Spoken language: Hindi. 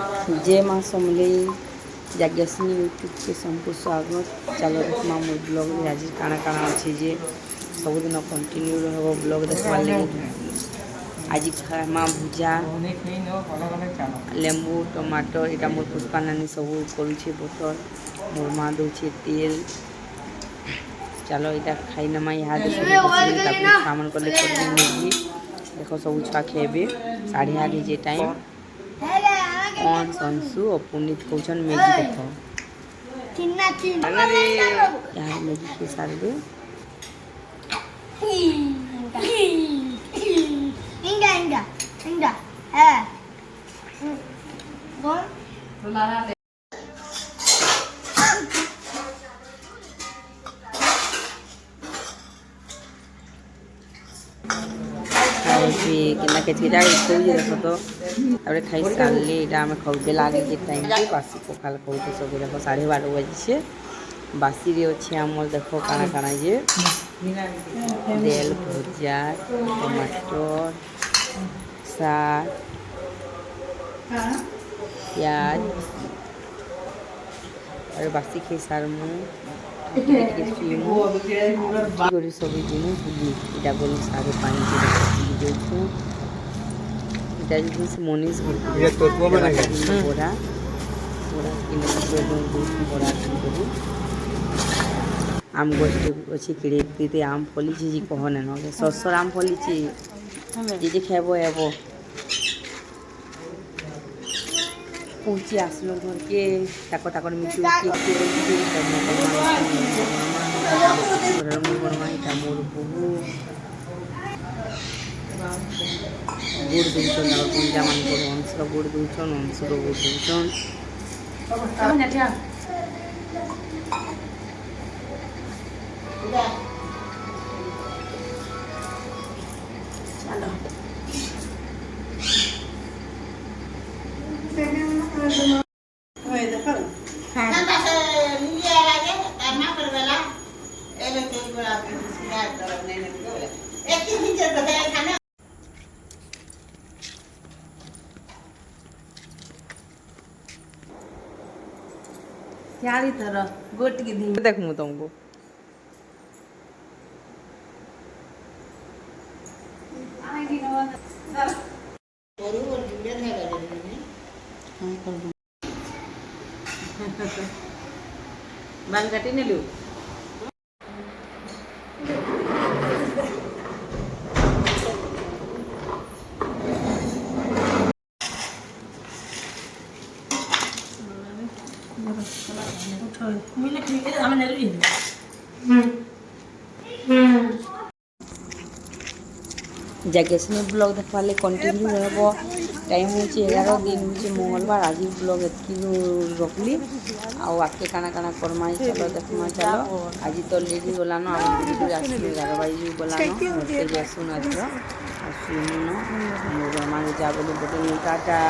जय माँ समलेई जाग्ञासिनी यूट्यूब के संपूर्ण स्वागत। चलो देखमा मोर ब्लॉग में आज काना काना अच्छे जे सबुदिन कंटिन्यू रहो ब्लॉग देखवार लगे। आज खामा भुजा लेंबू टमाटर यहाँ मोर पुष्पा नानी सब करुचे बोतल मोर माँ दौचे तेल। चलो यहाँ खाई नमा यहाँ सामान कले मैगी देखो सब छुआ खेबे 8:30 जे टाइम कौन संसु और पुनीत कौन मैगी देखो यहाँ मैगी के साथ कितना केचकेचा देखो तो खाई सारे यहाँ आम खाऊ बेला टाइम बासी पखाल खाऊ सब देखो 12:30 बजे बासी रे अच्छे आमर देखो काना काना जे तेल भुजा टमाटर साग प्याज और बासी खाई सार सब जिनिस इटा बोल सारे पानी जिनिस मनीष बड़ा बड़ा आम गछ अच्छी किड़े आम फली जी कहने न ससर आम फली जी खेब एब पहुँची आसलो घर के ताक मिटू मोर बहु गुड़ दूसन पंजा मान अंश गुड़ दूसन अंश गुड़ दूसन यारी तरह गोट की दी देखूँ तुमको बाल काटी ने लू जाग्ञासिनी ब्लॉग देखवाले कंटिन्यू रहो। टाइम हूँ 11 दिन हूँ मंगलवार आज ब्लॉग एतकी रखली आके काना काना करमा चलो देखमा चलो आज तो लेडी गलान आम 11 बजे गलान आसुन आज आसुन मोर माँ जा बोले बोटे टाटा।